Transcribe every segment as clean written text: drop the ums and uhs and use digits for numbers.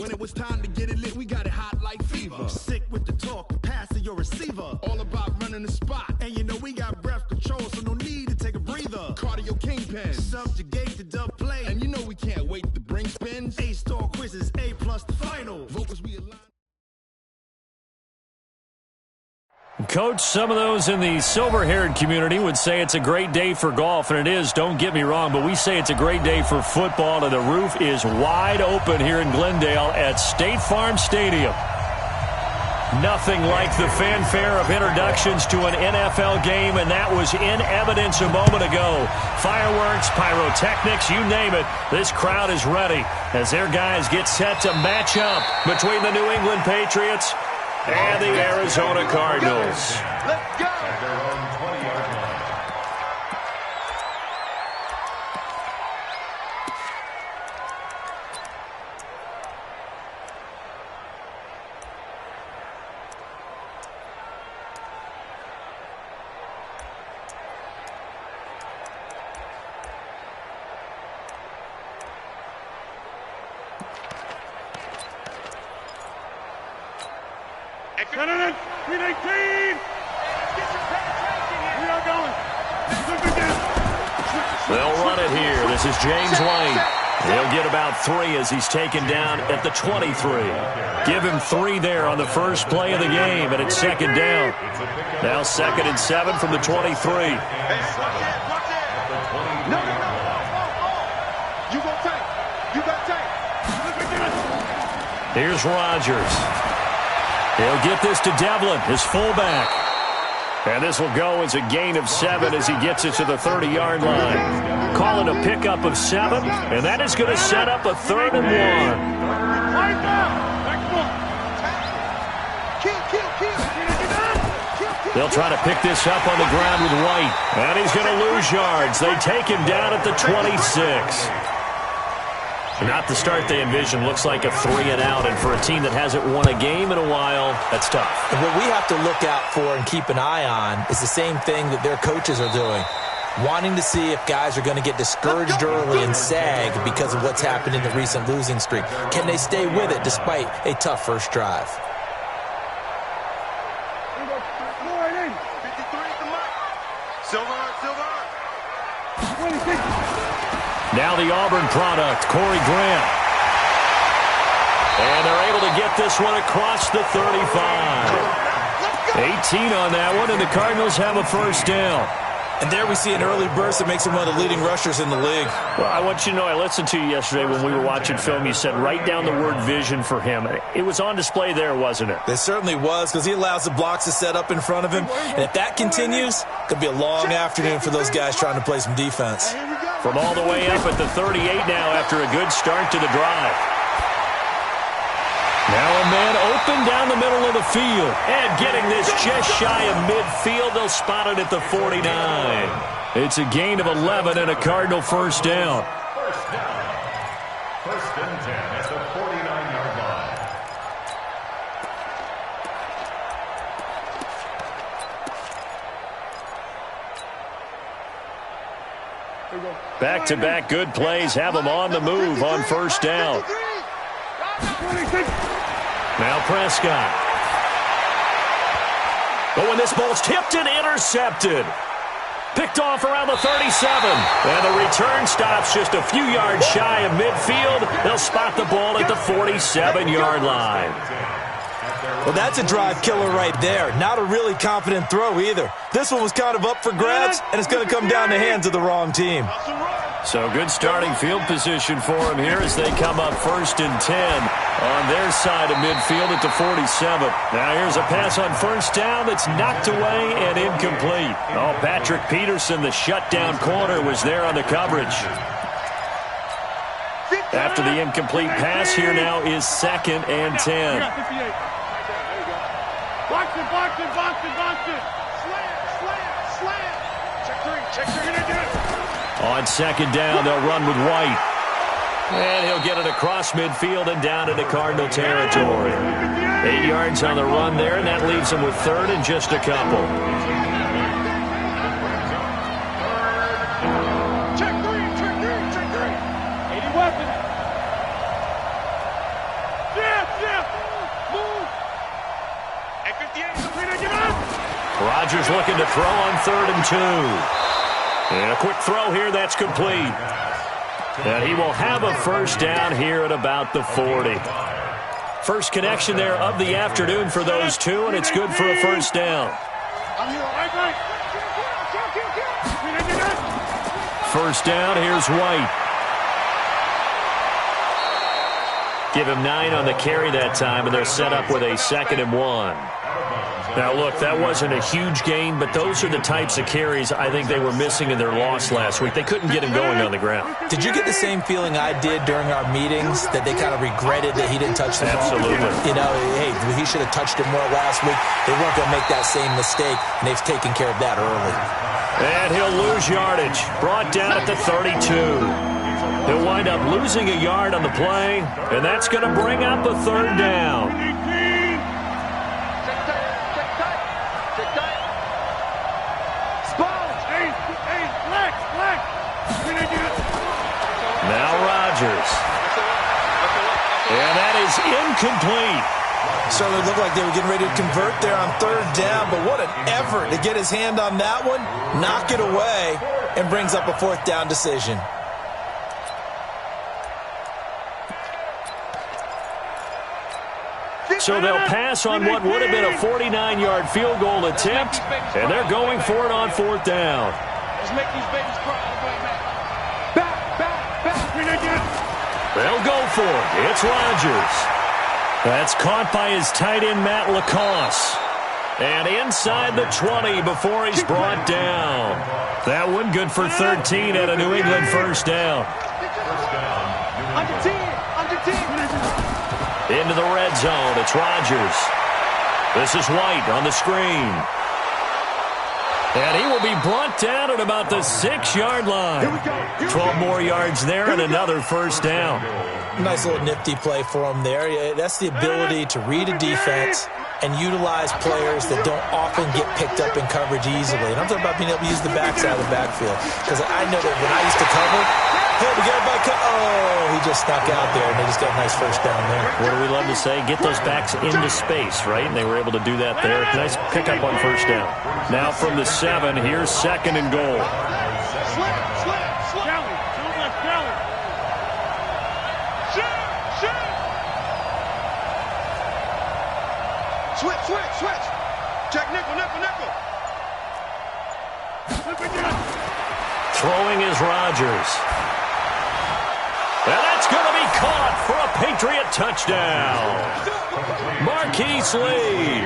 When it was time to get it lit, we got it hot like fever. Sick with the talk, passing your receiver. All about running the spot. And you know we got breath control, so no need to take a breather. Cardio kingpin, subjugate the dub play. And you know we can't wait to bring spins. A-star quizzes, A+ the final. Vocals we align. Coach, some of those in the silver-haired community would say it's a great day for golf, and it is, don't get me wrong, but we say it's a great day for football, and the roof is wide open here in Glendale at State Farm Stadium. Nothing like the fanfare of introductions to an NFL game, and that was in evidence a moment ago. Fireworks, pyrotechnics, you name it, this crowd is ready as their guys get set to match up between the New England Patriots and the Arizona Cardinals. Let's go! They'll run it here. This is James White. He'll get about 3 as he's taken down at the 23. Give him 3 there on the first play of the game, and it's second down. Now 2nd and 7 from the 23. Here's Rodgers. He'll get this to Devlin, his fullback. And this will go as a gain of 7 as he gets it to the 30-yard line. Call it a pickup of 7, and that is going to set up a 3rd and 1. They'll try to pick this up on the ground with White, and he's going to lose yards. They take him down at the 26. Not the start they envisioned. Looks like a 3-and-out, and for a team that hasn't won a game in a while, that's tough. And what we have to look out for and keep an eye on is the same thing that their coaches are doing, wanting to see if guys are going to get discouraged early and sag because of what's happened in the recent losing streak. Can they stay with it despite a tough first drive? Now the Auburn product, Corey Grant. And they're able to get this one across the 35. 18 on that one, and the Cardinals have a first down. And there we see an early burst that makes him one of the leading rushers in the league. Well, I want you to know, I listened to you yesterday when we were watching film. You said write down the word vision for him. It was on display there, wasn't it? It certainly was, because he allows the blocks to set up in front of him. And if that continues, it could be a long afternoon for those guys trying to play some defense. From all the way up at the 38 now after a good start to the drive. Now a man open down the middle of the field. And getting this just shy of midfield. They'll spot it at the 49. It's a gain of 11 and a Cardinal first down. First down. 1st and 10 at the 49-yard line. Back-to-back good plays have them on the move on first down. Now Prescott. But when this ball's tipped and intercepted. Picked off around the 37. And the return stops just a few yards shy of midfield. They'll spot the ball at the 47-yard line. Well, that's a drive killer right there. Not a really confident throw either. This one was kind of up for grabs, and it's going to come down the hands of the wrong team. So good starting field position for him here as they come up 1st and 10 on their side of midfield at the 47. Now here's a pass on first down that's knocked away and incomplete. Oh, Patrick Peterson, the shutdown corner, was there on the coverage. After the incomplete pass, here now is 2nd and 10. Box it. Slam. Check 3. On 2nd down, they'll run with White. And he'll get it across midfield and down into Cardinal territory. 8 yards on the run there, and that leaves him with 3rd and just a couple. Check 3. 80 weapon. He's looking to throw on 3rd and 2. And a quick throw here, that's complete. And he will have a first down here at about the 40. First connection there of the afternoon for those two, and it's good for a first down. First down, here's White. Give him 9 on the carry that time, and they're set up with a 2nd and 1. Now, look, that wasn't a huge gain, but those are the types of carries I think they were missing in their loss last week. They couldn't get him going on the ground. Did you get the same feeling I did during our meetings, that they kind of regretted that he didn't touch the ball? Absolutely. You know, hey, he should have touched it more last week. They weren't going to make that same mistake, and they've taken care of that early. And he'll lose yardage. Brought down at the 32. He'll wind up losing a yard on the play, and that's going to bring up a 3rd down. Now Rodgers. And that is incomplete. Certainly looked like they were getting ready to convert there on 3rd down, but what an effort to get his hand on that one, knock it away, and brings up a 4th down decision. So they'll pass on what would have been a 49-yard field goal attempt, and they're going for it on 4th down. Let's make these babies cry. Back. They'll go for it. It's Rodgers. That's caught by his tight end, Matt Lacoste. And inside the 20 before he's brought down. That one good for 13 at a New England first down. Under 10. Into the red zone. It's Rodgers. This is White on the screen. And he will be brought down at about the 6-yard line. 12 more yards there and another first down. Nice little nifty play for him there. Yeah, that's the ability to read a defense and utilize players that don't often get picked up in coverage easily. And I'm talking about being able to use the backside of the backfield. Because I know that when I used to cover, hey, we got a back. Oh, he just snuck out there, and they just got a nice first down there. What do we love to say? Get those backs into space, right? And they were able to do that there. Nice pickup on first down. Now from the 7, here's 2nd and goal. Switch. Check nickel. Throwing is Rodgers. And that's going to be caught for a Patriot touchdown. Marquise Lee,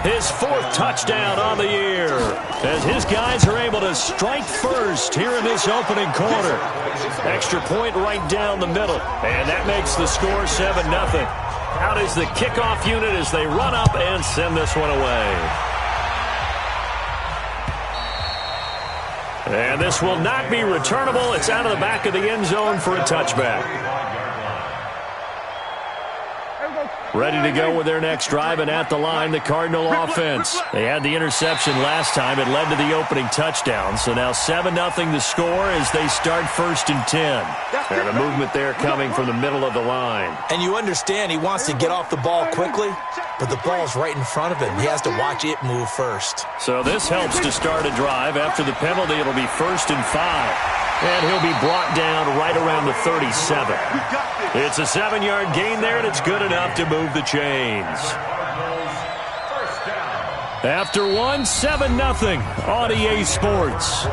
his 4th touchdown on the year, as his guys are able to strike first here in this opening quarter. Extra point right down the middle, and that makes the score 7-0. Out is the kickoff unit as they run up and send this one away. And this will not be returnable. It's out of the back of the end zone for a touchback. Ready to go with their next drive, and at the line, the Cardinal offense. They had the interception last time. It led to the opening touchdown. So now 7-0 the score as they start 1st and 10. And a movement there coming from the middle of the line. And you understand he wants to get off the ball quickly, but the ball's right in front of him. He has to watch it move first. So this helps to start a drive. After the penalty, it'll be 1st and 5. And he'll be brought down right around the 37. It's a 7-yard gain there, and it's good enough to move the chains. After 1, 7-0 on EA Sports.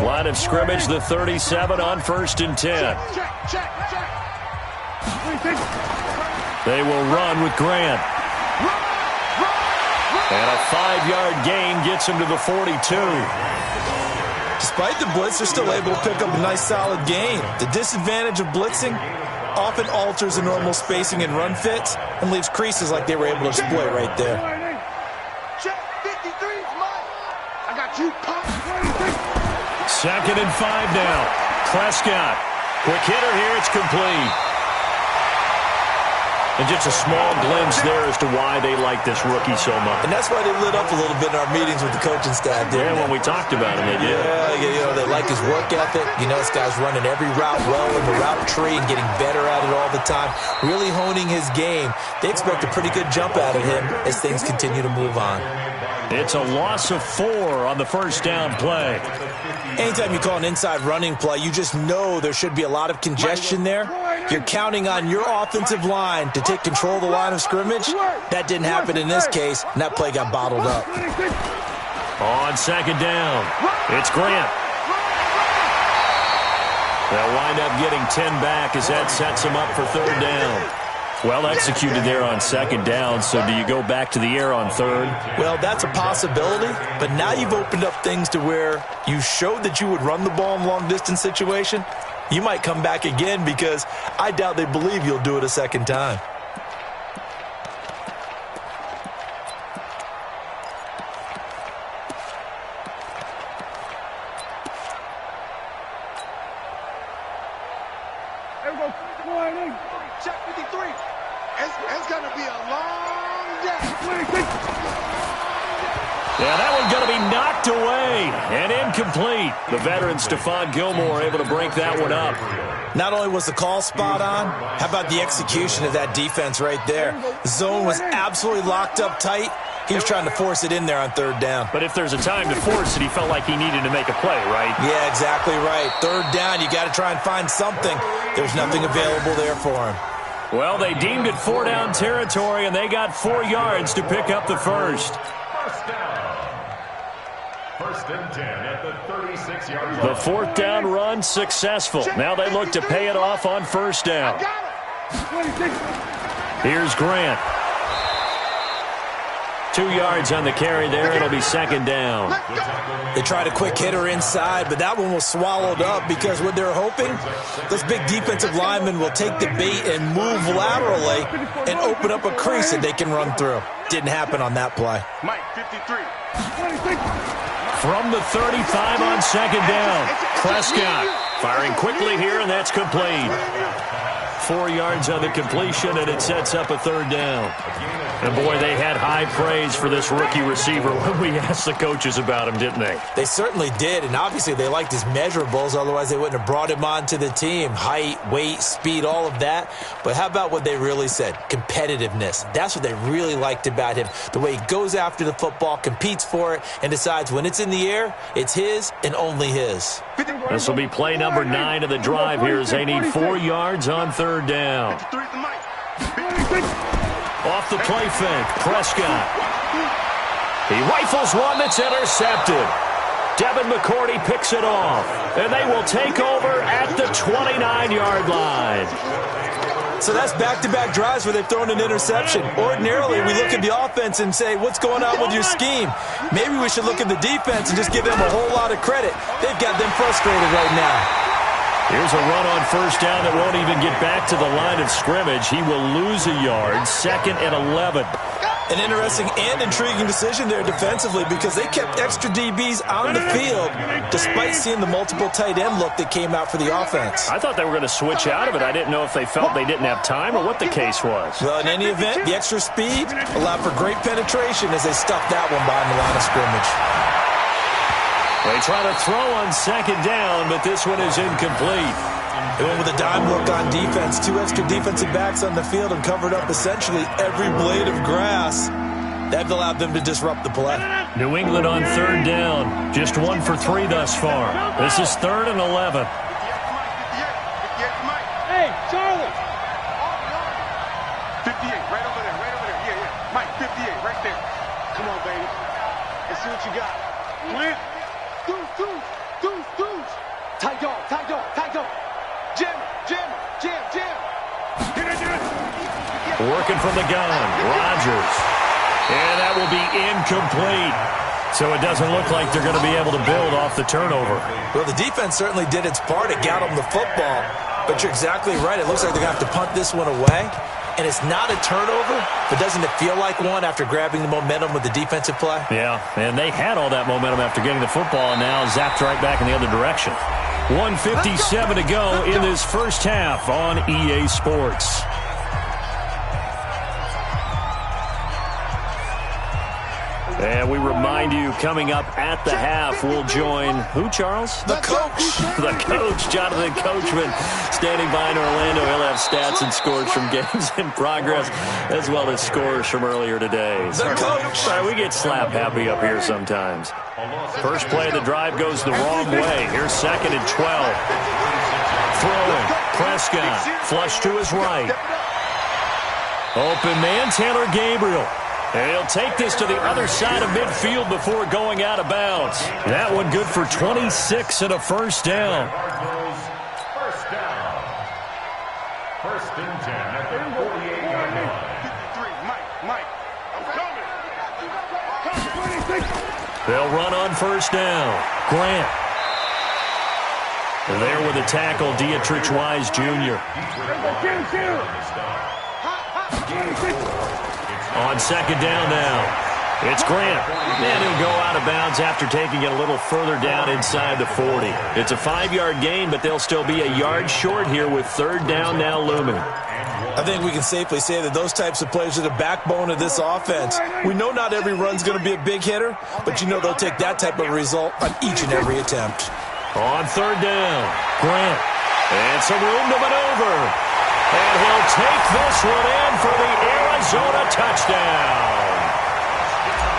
Line of scrimmage, the 37 on 1st and 10. They will run with Grant. And a 5-yard gain gets him to the 42. Despite the blitz, they're still able to pick up a nice, solid gain. The disadvantage of blitzing often alters the normal spacing and run fits and leaves creases like they were able to exploit right there. Check 53's mine. I got you pumped. 2nd and 5 now. Prescott. Quick hitter here. It's complete. And just a small glimpse there as to why they like this rookie so much. And that's why they lit up a little bit in our meetings with the coaching staff, didn't they? When we talked about him, they did. Yeah, they like his work ethic. This guy's running every route well in the route tree and getting better at it all the time, really honing his game. They expect a pretty good jump out of him as things continue to move on. It's a loss of 4 on the first down play. Anytime you call an inside running play, you just know there should be a lot of congestion there. You're counting on your offensive line to take control of the line of scrimmage. That didn't happen in this case, and that play got bottled up. On second down, it's Grant. They'll wind up getting 10 back as that sets them up for third down. Well executed there on second down, so do you go back to the air on third? Well, that's a possibility, but now you've opened up things to where you showed that you would run the ball in a long-distance situation. You might come back again because I doubt they believe you'll do it a second time. Check 53. It's going to be a long day. Yeah, that one's going to be knocked away and incomplete. The veteran Stephon Gilmore able to break that one up. Not only was the call spot on, how about the execution of that defense right there? The zone was absolutely locked up tight. He was trying to force it in there on third down. But if there's a time to force it, he felt like he needed to make a play, right? Yeah, exactly right. Third down, you got to try and find something. There's nothing available there for him. Well, they deemed it 4-down territory, and they got 4 yards to pick up the first. First down. First and 10 at the 36-yard line. The fourth down run successful. Now they look to pay it off on first down. Here's Grant. 2 yards on the carry there. It'll be second down. They tried a quick hitter inside, but that one was swallowed up because what they're hoping, those big defensive linemen will take the bait and move laterally and open up a crease that they can run through. Didn't happen on that play. Mike, 53. From the 35 on second down, Prescott firing quickly here, and that's complete. 4 yards on the completion, and it sets up a third down. And, boy, they had high praise for this rookie receiver when we asked the coaches about him, didn't they? They certainly did, and obviously they liked his measurables. Otherwise, they wouldn't have brought him onto the team. Height, weight, speed, all of that. But how about what they really said? Competitiveness. That's what they really liked about him. The way he goes after the football, competes for it, and decides when it's in the air, it's his and only his. This will be play number 9 of the drive here as they need 4 yards on third down. Off the play fake, Prescott. He rifles one that's intercepted. Devin McCourty picks it off, and they will take over at the 29-yard line. So that's back-to-back drives where they've thrown an interception. Ordinarily, we look at the offense and say, what's going on with your scheme? Maybe we should look at the defense and just give them a whole lot of credit. They've got them frustrated right now. Here's a run on first down that won't even get back to the line of scrimmage. He will lose a yard, 2nd and 11. An interesting and intriguing decision there defensively because they kept extra DBs on the field despite seeing the multiple tight end look that came out for the offense. I thought they were going to switch out of it. I didn't know if they felt they didn't have time or what the case was. Well, in any event, the extra speed allowed for great penetration as they stuffed that one behind the line of scrimmage. They try to throw on second down, but this one is incomplete. They went with a dime look on defense. 2 extra defensive backs on the field and covered up essentially every blade of grass. That allowed them to disrupt the play. New England on third down. Just 1 for 3 thus far. This is 3rd and 11. Hey, Charlie. 58, right over there, right over there. Yeah. Mike, 58, right there. Come on, baby. Let's see what you got. Plant. Deuce. Tight dog. Jam. Working from the gun, Rodgers. And that will be incomplete. So it doesn't look like they're going to be able to build off the turnover. Well, the defense certainly did its part. It got them the football. But you're exactly right. It looks like they're going to have to punt this one away. And it's not a turnover, but doesn't it feel like one after grabbing the momentum with the defensive play? Yeah, and they had all that momentum after getting the football and now zapped right back in the other direction. 1:57 to go in this first half on EA Sports. And we remind you, coming up at the half, we'll join who, Charles? The coach. The coach, Jonathan Coachman, standing by in Orlando. He'll have stats and scores from games in progress, as well as scores from earlier today. The coach. All right, we get slap happy up here sometimes. First play of the drive goes the wrong way. Here's 2nd and 12. Throwing. Prescott. Flush to his right. Open man, Taylor Gabriel. And he'll take this to the other side of midfield before going out of bounds. That one good for 26 and a first down. First down. 1st and 10 at the 48-yard line. 53, Mike, I'm coming. They'll run on first down. Grant. There with the tackle, Dietrich Wise Jr. On 2nd down now. It's Grant. And he'll go out of bounds after taking it a little further down inside the 40. It's a 5-yard gain, but they'll still be a yard short here with 3rd down now looming. I think we can safely say that those types of plays are the backbone of this offense. We know not every run's going to be a big hitter, but you know they'll take that type of result on each and every attempt. On 3rd down, Grant. And some room to maneuver. And he'll take this one in for the Arizona touchdown.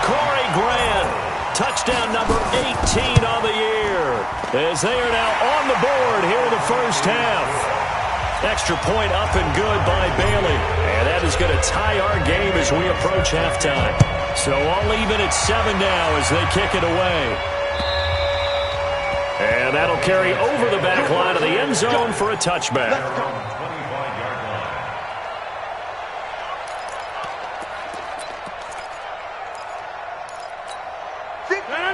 Corey Grant, touchdown number 18 on the year, as they are now on the board here in the first half. Extra point up and good by Bailey. And that is going to tie our game as we approach halftime. So all even at 7 now as they kick it away. And that'll carry over the back line of the end zone for a touchback.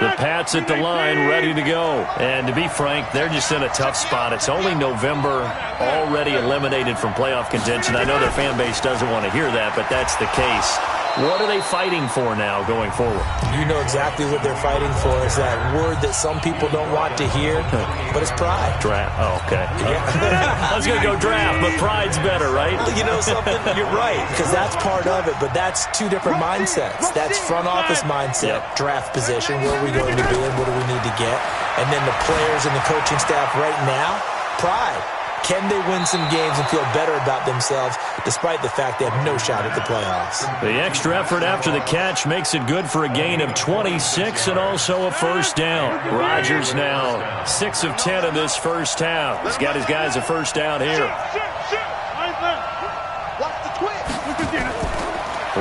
The Pats at the line, ready to go. And to be frank, they're just in a tough spot. It's only November, already eliminated from playoff contention. I know their fan base doesn't want to hear that, but that's the case. What are they fighting for now going forward? You know exactly what they're fighting for. Is that word that some people don't want to hear, but it's pride. Draft. Oh, okay. Yeah. I was going to go draft, but pride's better, right? You know something? You're right, because that's part of it, but that's two different mindsets. That's front office mindset, draft position, where are we going to be and what do we need to get? And then the players and the coaching staff right now, pride. Can they win some games and feel better about themselves despite the fact they have no shot at the playoffs? The extra effort after the catch makes it good for a gain of 26 and also a first down. Rodgers now 6 of 10 in this first half. He's got his guys a first down here.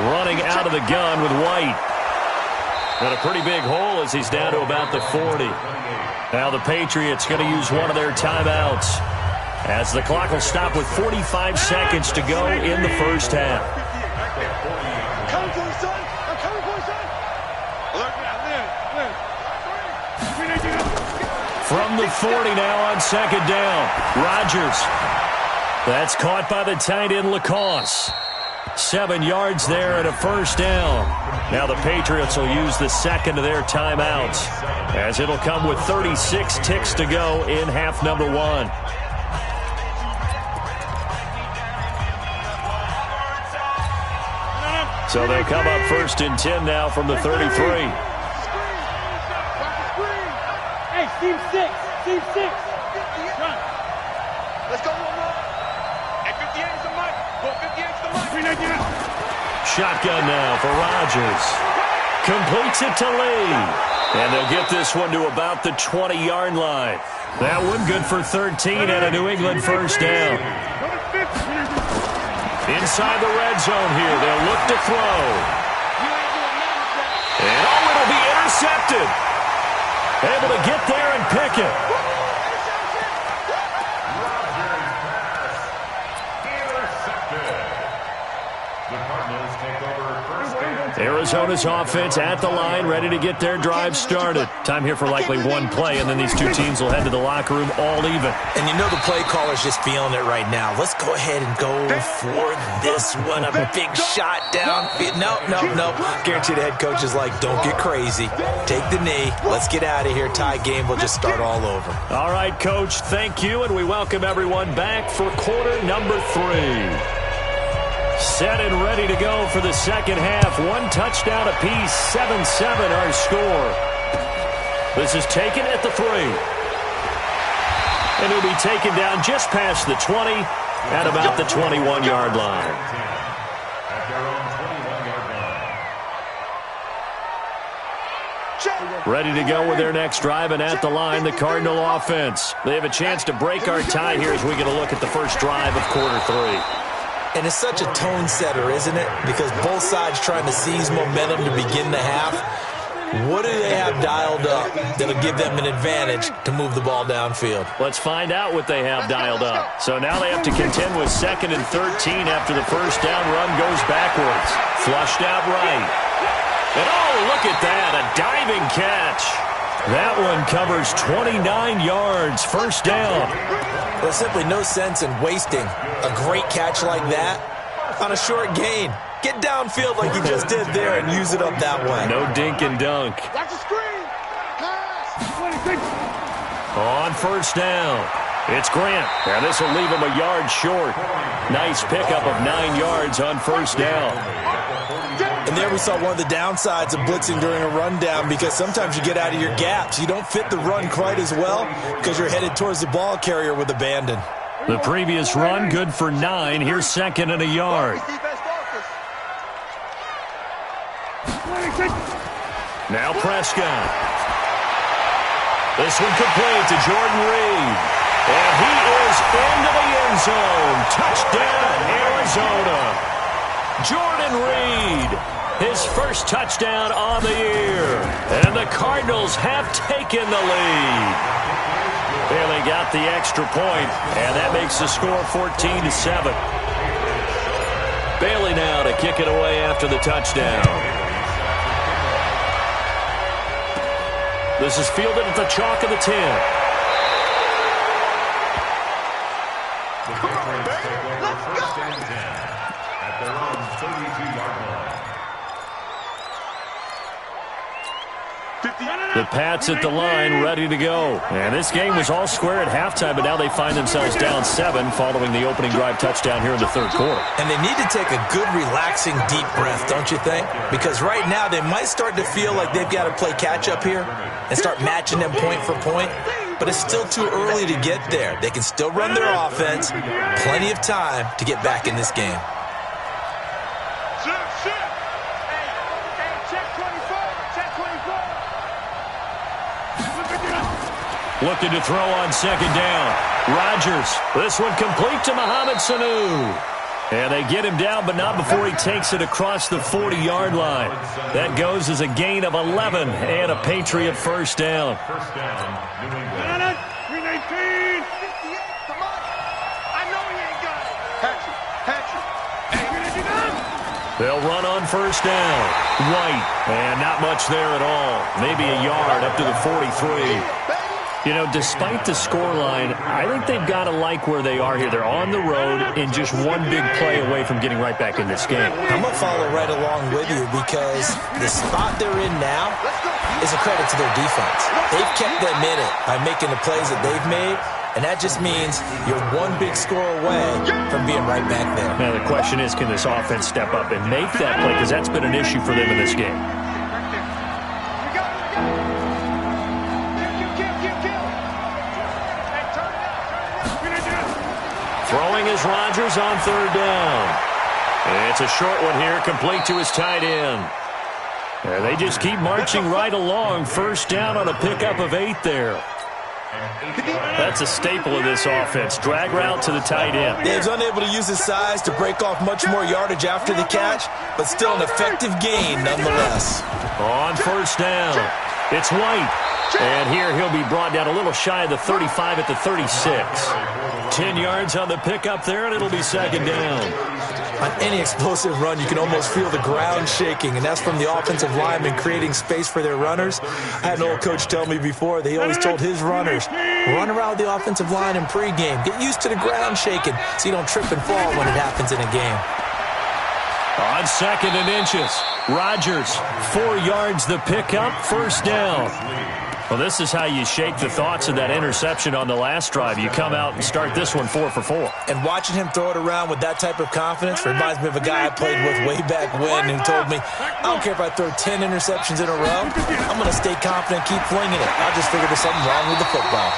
Running out of the gun with White. And a pretty big hole as he's down to about the 40. Now the Patriots going to use one of their timeouts, as the clock will stop with 45 seconds to go in the first half. From the 40 now on 2nd down. Rodgers. That's caught by the tight end Lacoste. 7 yards there and a first down. Now the Patriots will use the second of their timeouts, as it'll come with 36 ticks to go in half number 1. So they'll come up 1st and 10 now from the 33. Hey, team 6. Team 6. Run. Let's go one more. At 58 is the mic. Go 58 is the mic. Shotgun now for Rodgers. Completes it to Lee. And they'll get this one to about the 20-yard line. That one good for 13 and a New England first down. Inside the red zone here, they'll look to throw. And it'll be intercepted. Able to get there and pick it. Arizona's offense at the line, ready to get their drive started. Time here for likely one play, and then these two teams will head to the locker room all even. And you know the play caller's just feeling it right now. Let's go ahead and go for this one. A big shot down. No. Guarantee the head coach is like, don't get crazy. Take the knee. Let's get out of here. Tie game. We'll just start all over. All right, Coach, thank you, and we welcome everyone back for quarter number 3. Set and ready to go for the second half. One touchdown apiece, 7-7 our score. This is taken at the 3. And he'll be taken down just past the 20 at about the 21-yard line. Ready to go with their next drive, and at the line, the Cardinal offense. They have a chance to break our tie here as we get a look at the first drive of quarter 3. And it's such a tone setter, isn't it? Because both sides trying to seize momentum to begin the half. What do they have dialed up that'll give them an advantage to move the ball downfield? Let's find out what they have dialed up. So now they have to contend with 2nd and 13 after the first down run goes backwards. Flushed out right. And oh, look at that, a diving catch. That one covers 29 yards, first down. There's simply no sense in wasting a great catch like that on a short gain. Get downfield like you just did there and use it up that way. No dink and dunk. Watch the screen. On first down, it's Grant. Now this will leave him a yard short. Nice pickup of 9 yards on first down. And there we saw one of the downsides of blitzing during a rundown, because sometimes you get out of your gaps. You don't fit the run quite as well because you're headed towards the ball carrier with abandon. The previous run good for 9. Here's 2nd and a yard. Now Prescott. This one complete to Jordan Reed. And he is into the end zone. Touchdown, Arizona. Jordan Reed, his first touchdown on the year. And the Cardinals have taken the lead. Bailey got the extra point, and that makes the score 14-7. Bailey now to kick it away after the touchdown. This is fielded at the chalk of the 10. First and 10 at their own 32-yard line. The Pats at the line, ready to go. And this game was all square at halftime, but now they find themselves down 7 following the opening drive touchdown here in the third quarter. And they need to take a good, relaxing, deep breath, don't you think? Because right now they might start to feel like they've got to play catch-up here and start matching them point for point. But it's still too early to get there. They can still run their offense. Plenty of time to get back in this game. Looking to throw on second down. Rodgers. This one complete to Mohamed Sanu. And they get him down, but not before he takes it across the 40-yard line. That goes as a gain of 11 and a Patriot first down. First down, New England. 319. 58. Come on. I know he ain't got it. Patrick. They'll run on first down. White. And not much there at all. Maybe a yard up to the 43. You know, despite the scoreline, I think they've got to like where they are here. They're on the road and just one big play away from getting right back in this game. I'm going to follow right along with you because the spot they're in now is a credit to their defense. They've kept them in it by making the plays that they've made, and that just means you're one big score away from being right back there. Now, the question is, can this offense step up and make that play? Because that's been an issue for them in this game. Throwing is Rodgers on third down. It's a short one here, complete to his tight end. And they just keep marching right along. First down on a pickup of 8 there. That's a staple of this offense. Drag route to the tight end. Dave's unable to use his size to break off much more yardage after the catch, but still an effective gain nonetheless. On first down, it's White. And here he'll be brought down a little shy of the 35 at the 36. 10 yards on the pickup there, and it'll be second down. On any explosive run, you can almost feel the ground shaking, and that's from the offensive linemen creating space for their runners. I had an old coach tell me before that he always told his runners, run around the offensive line in pregame. Get used to the ground shaking so you don't trip and fall when it happens in a game. On second and inches, Rodgers, 4 yards the pickup, first down. Well, this is how you shake the thoughts of that interception on the last drive. You come out and start this one 4 for 4. And watching him throw it around with that type of confidence reminds me of a guy I played with way back when who told me, I don't care if I throw 10 interceptions in a row, I'm going to stay confident, keep flinging it. I just figured there's something wrong with the football.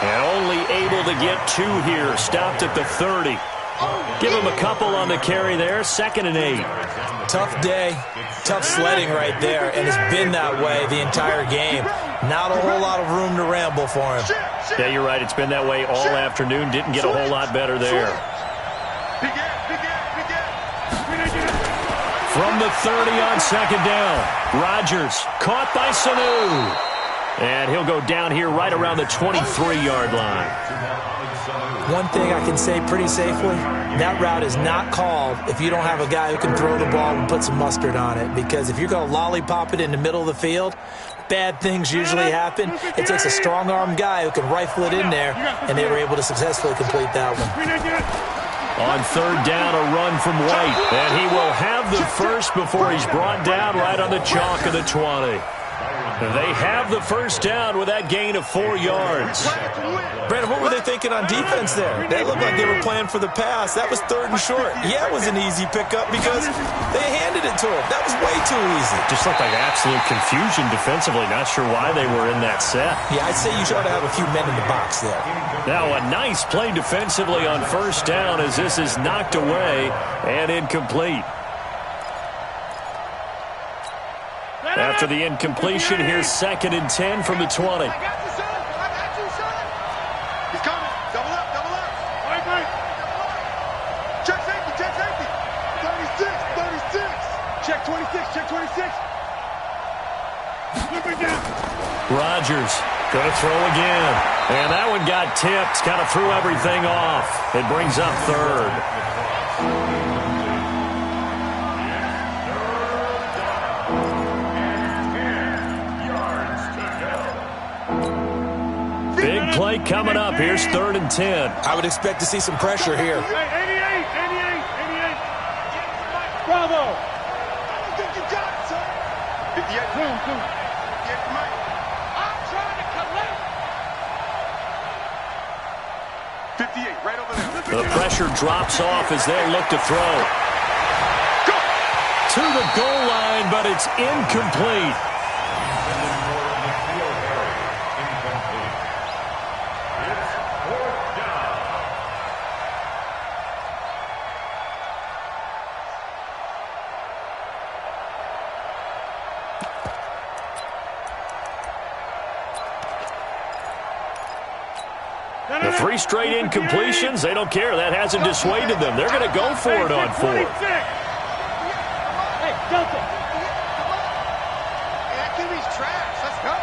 And only able to get 2 here, stopped at the 30. Give him a couple on the carry there, 2nd and 8. Tough day, tough sledding right there, and it's been that way the entire game. Not a whole lot of room to ramble for him. Yeah, you're right. It's been that way all afternoon. Didn't get a whole lot better there. From the 30 on 2nd down, Rodgers caught by Sanu. And he'll go down here right around the 23-yard line. One thing I can say pretty safely, that route is not called if you don't have a guy who can throw the ball and put some mustard on it. Because if you're going to lollipop it in the middle of the field, bad things usually happen. It takes a strong-arm guy who can rifle it in there, and they were able to successfully complete that one. On 3rd down, a run from White. And he will have the first before he's brought down right on the chalk of the 20. They have the first down with that gain of 4 yards. Brandon, what were they thinking on defense there? They looked like they were playing for the pass. That was 3rd and short. Yeah, it was an easy pickup because they handed it to him. That was way too easy. Just looked like absolute confusion defensively. Not sure why they were in that set. Yeah, I'd say you ought to have a few men in the box there. Now a nice play defensively on 1st down as this is knocked away and incomplete. After the incompletion, here's 2nd and 10 from the 20. I got you, son. He's coming. Double up. Right. Check safety. 36. Check 26. Rodgers going to throw again. And that one got tipped. Kind of threw everything off. It brings up 3rd. Big play coming up. Here's 3rd and 10. I would expect to see some pressure here. 88. Bravo. I think you got it, son. 58. Zoom. I'm trying to collect. 58, right over there. The pressure drops off as they look to throw. To the goal line, but it's incomplete. The 3 straight incompletions, they don't care. That hasn't dissuaded them. They're going to go for it on 4th. Hey, Delta. Hey, that QB's trash. Let's go.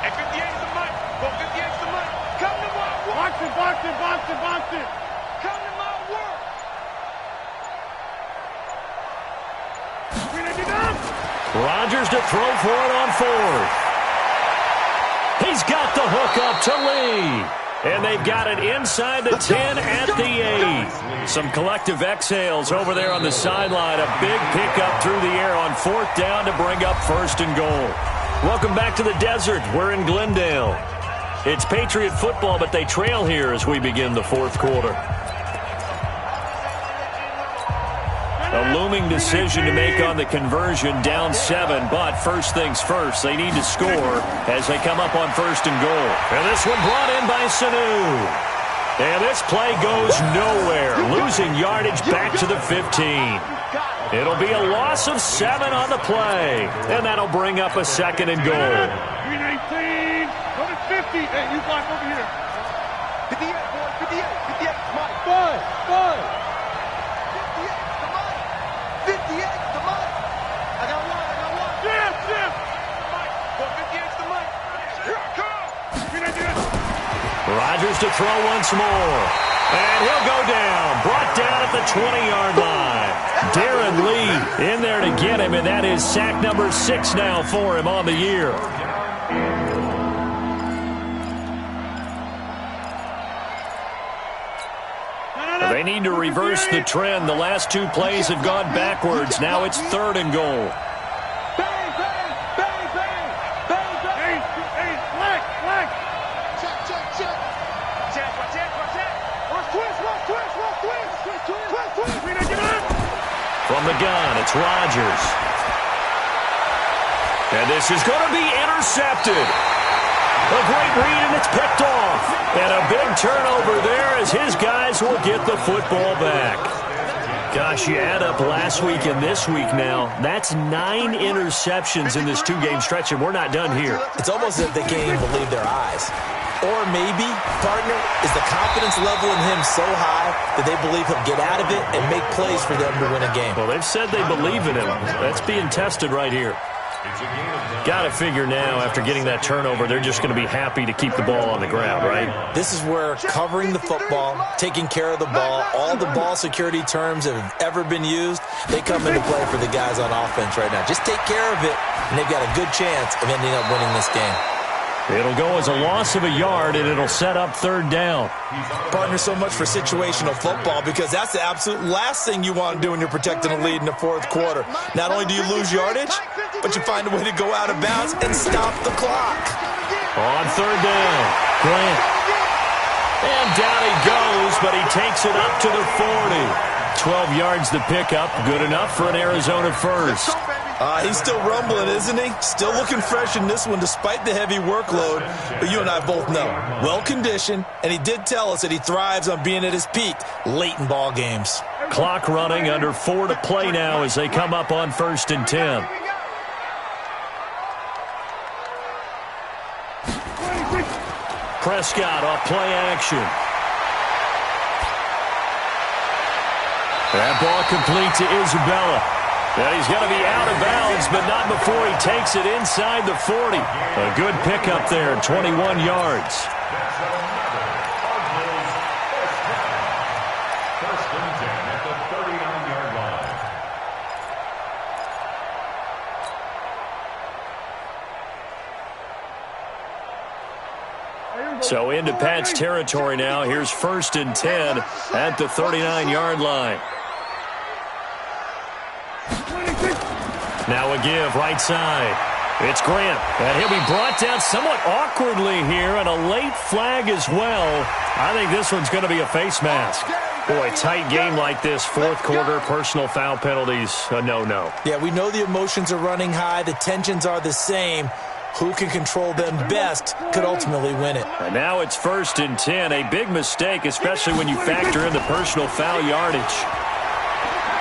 Hey, 58 is the money. Well, 58 is the money. Come to my work. Box it. Come to my work. Rodgers to throw for it on 4th. He's got the hook up to Lee. And they've got it inside the 10 at the 8. Some collective exhales over there on the sideline. A big pickup through the air on 4th down to bring up 1st and goal. Welcome back to the desert. We're in Glendale. It's Patriot football, but they trail here as we begin the 4th quarter. A looming decision to make on the conversion, down 7, but first things first, they need to score as they come up on 1st and goal. And this one brought in by Sanu. And this play goes nowhere, losing yardage back to the 15. It'll be a loss of 7 on the play, and that'll bring up a 2nd and goal. 319, go to 50. Hey, you block over here. 58, boy, 58, come on. Bud. 58's the money. I got one. Jim. Mike, well, 58's the money. Here I come. Rodgers to throw once more. And he'll go down. Brought down at the 20-yard line. Darren Lee in there to get him, and that is sack number 6 now for him on the year. They need to reverse the trend. The last 2 plays have gone backwards. Now it's 3rd and goal. Bang, bang, bang, bang, bang, bang. From the gun, it's Rodgers. And this is going to be intercepted. A great read, and it's picked off. And a big turnover there as his guys will get the football back. Gosh, you add up last week and this week now, that's 9 interceptions in this 2-game stretch, and we're not done here. It's almost as if they can't even believe their eyes. Or maybe, partner, is the confidence level in him so high that they believe he'll get out of it and make plays for them to win a game. Well, they've said they believe in him. That's being tested right here. Got to figure now, after getting that turnover, they're just going to be happy to keep the ball on the ground, right? This is where covering the football, taking care of the ball, all the ball security terms that have ever been used, they come into play for the guys on offense right now. Just take care of it, and they've got a good chance of ending up winning this game. It'll go as a loss of a yard, and it'll set up 3rd down. Partner, so much for situational football, because that's the absolute last thing you want to do when you're protecting a lead in the 4th quarter. Not only do you lose yardage, but you find a way to go out of bounds and stop the clock. On 3rd down, Grant. And down he goes, but he takes it up to the 40. 12 yards to pick up, good enough for an Arizona first. He's still rumbling, isn't he? Still looking fresh in this one despite the heavy workload. But you and I both know, well-conditioned, and he did tell us that he thrives on being at his peak late in ball games. Clock running, under 4 to play now as they come up on 1st and 10. Prescott off play action. That ball complete to Isabella. And he's going to be out of bounds, but not before he takes it inside the 40. A good pickup there, 21 yards. First and 10 at the 39-yard line. So into Pat's territory now. Here's 1st and 10 at the 39-yard line. Now a give, right side. It's Grant, and he'll be brought down somewhat awkwardly here, and a late flag as well. I think this one's going to be a face mask. Boy, tight game like this, 4th quarter, personal foul penalties, a no-no. Yeah, we know the emotions are running high, the tensions are the same. Who can control them best could ultimately win it. And now it's 1st and 10, a big mistake, especially when you factor in the personal foul yardage.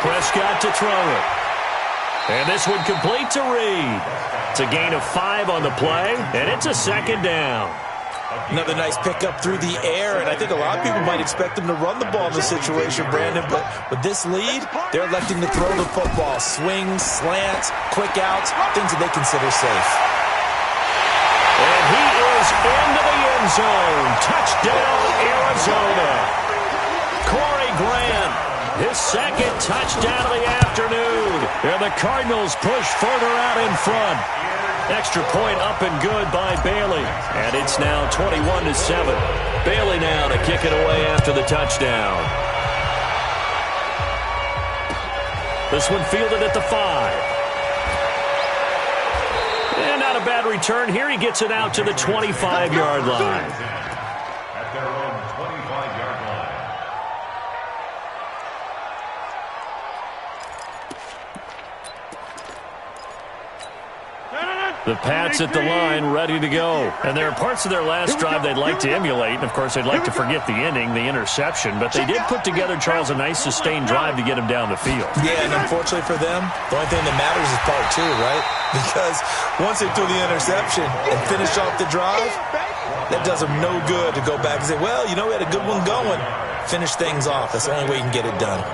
Prescott to throw it. And this one complete to Reed. It's a gain of 5 on the play, and it's a 2nd down. Another nice pickup through the air, and I think a lot of people might expect them to run the ball in this situation, Brandon, but with this lead, they're electing to throw the football. Swings, slants, quick outs, things that they consider safe. And he is into the end zone. Touchdown, Arizona. Corey Grant, his 2nd touchdown of the afternoon. And the Cardinals push further out in front. Extra point up and good by Bailey. And it's now 21-7. Bailey now to kick it away after the touchdown. This one fielded at the 5. And not a bad return here. He gets it out to the 25-yard line. At their own 25-yard line. The Pats at the line, ready to go. And there are parts of their last drive they'd like to emulate. And, of course, they'd like to forget the ending, the interception. But they did put together, Charles, a nice sustained drive to get him down the field. Yeah, and unfortunately for them, the only thing that matters is part 2, right? Because once they threw the interception and finished off the drive, that does them no good to go back and say, well, you know, we had a good one going. Finish things off. That's the only way you can get it done.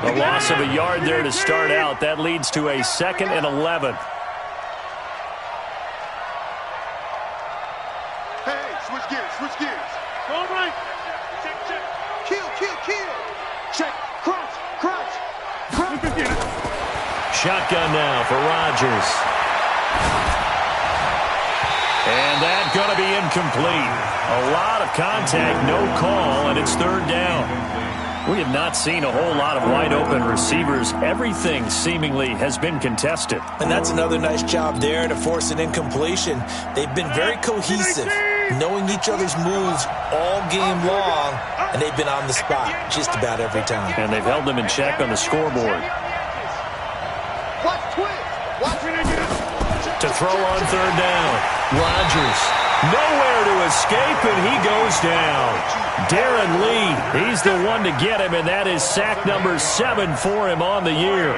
A loss of a yard there to start out. That leads to a 2nd and 11. Switch gears, switch gears. All right. Check, check. Kill, kill, kill. Check. Crunch, crunch, crunch. Shotgun now for Rodgers. And that's going to be incomplete. A lot of contact, no call, and it's 3rd down. We have not seen a whole lot of wide-open receivers. Everything seemingly has been contested. And that's another nice job there to force an incompletion. They've been very cohesive, knowing each other's moves all game long, and they've been on the spot just about every time. And they've held them in check on the scoreboard. throw on third down. Rodgers, nowhere to escape, and he goes down. Darren Lee, he's the one to get him, and that is sack number 7 for him on the year.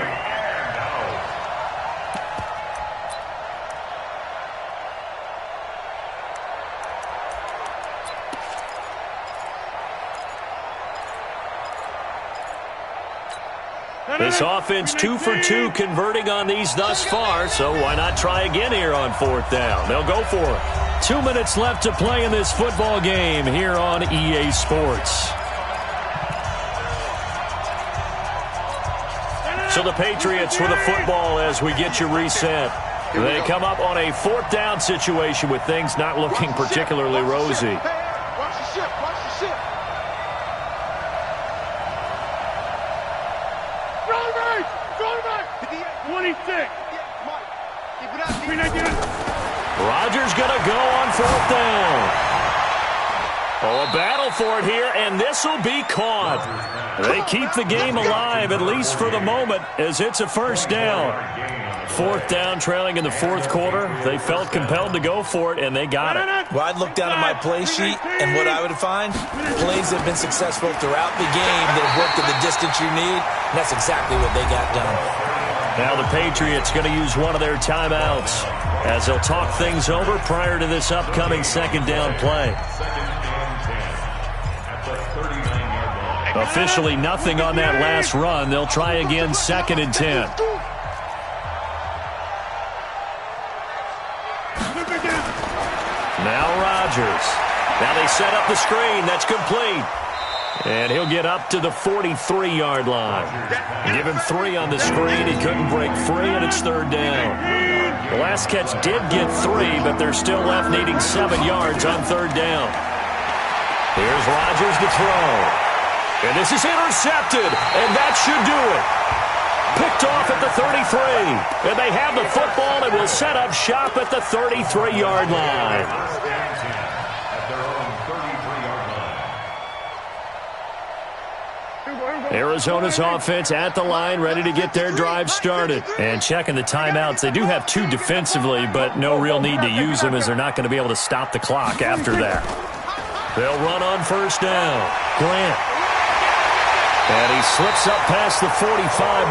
This offense 2 for 2 converting on these thus far, so why not try again here on fourth down? They'll go for it. 2 minutes left to play in this football game here on EA Sports. So the Patriots with a football as we get you reset. They come up on a fourth down situation with things not looking particularly rosy. Watch the ship. Watch the ship. 26. Rodgers going to go on fourth down. Oh, a battle for it here, and this will be caught. They keep the game alive, at least for the moment, as it's a first down. Fourth down, trailing in the fourth quarter. They felt compelled to go for it, and they got it. Well, I'd look down at my play sheet, and what I would find, plays that have been successful throughout the game that have worked at the distance you need, and that's exactly what they got done. Now the Patriots going to use one of their timeouts as they'll talk things over prior to this upcoming second down play. Officially nothing on that last run. They'll try again, 2nd and 10. Now Rodgers. Now they set up the screen. That's complete. And he'll get up to the 43-yard line. Give him 3 on the screen. He couldn't break free, and it's third down. The last catch did get 3, but they're still left needing 7 yards on third down. Here's Rodgers to throw. And this is intercepted, and that should do it. Picked off at the 33. And they have the football and will set up shop at the 33-yard line. Arizona's offense at the line, ready to get their drive started. And checking the timeouts, they do have 2 defensively, but no real need to use them as they're not going to be able to stop the clock after that. They'll run on first down. Grant. And he slips up past the 45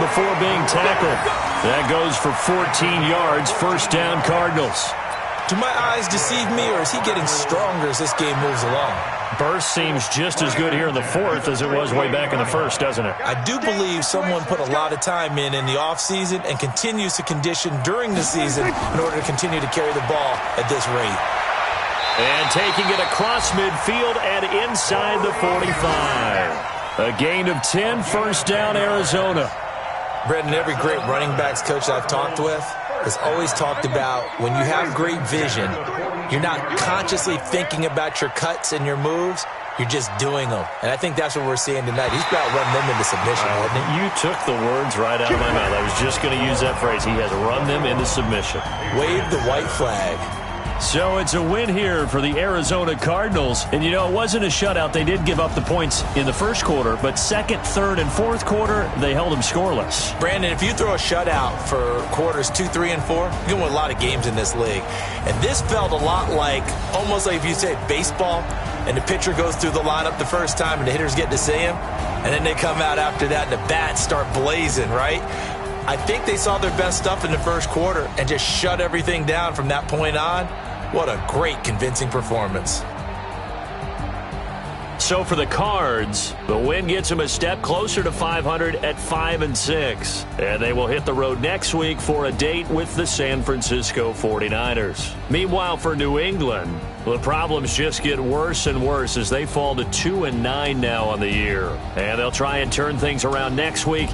before being tackled. That goes for 14 yards, first down Cardinals. Do my eyes deceive me, or is he getting stronger as this game moves along? Burst seems just as good here in the fourth as it was way back in the first, doesn't it? I do believe someone put a lot of time in the offseason and continues to condition during the season in order to continue to carry the ball at this rate. And taking it across midfield and inside the 45. A gain of 10, first down Arizona. Brendan, every great running backs coach I've talked with has always talked about when you have great vision, you're not consciously thinking about your cuts and your moves. You're just doing them. And I think that's what we're seeing tonight. He's about running them into submission, hasn't he? You took the words right out of my mouth. I was just going to use that phrase. He has run them into submission. Wave the white flag. So it's a win here for the Arizona Cardinals. And, you know, it wasn't a shutout. They did give up the points in the first quarter, but second, third, and fourth quarter, they held them scoreless. Brandon, if you throw a shutout for quarters 2, 3, and 4, you're going to win a lot of games in this league. And this felt a lot like, almost like if you say baseball, and the pitcher goes through the lineup the first time and the hitters get to see him, and then they come out after that and the bats start blazing, right? I think they saw their best stuff in the first quarter and just shut everything down from that point on. What a great, convincing performance. So for the Cards, the win gets them a step closer to 500 at 5-6. And they will hit the road next week for a date with the San Francisco 49ers. Meanwhile, for New England, the problems just get worse and worse as they fall to 2-9 now on the year. And they'll try and turn things around next week.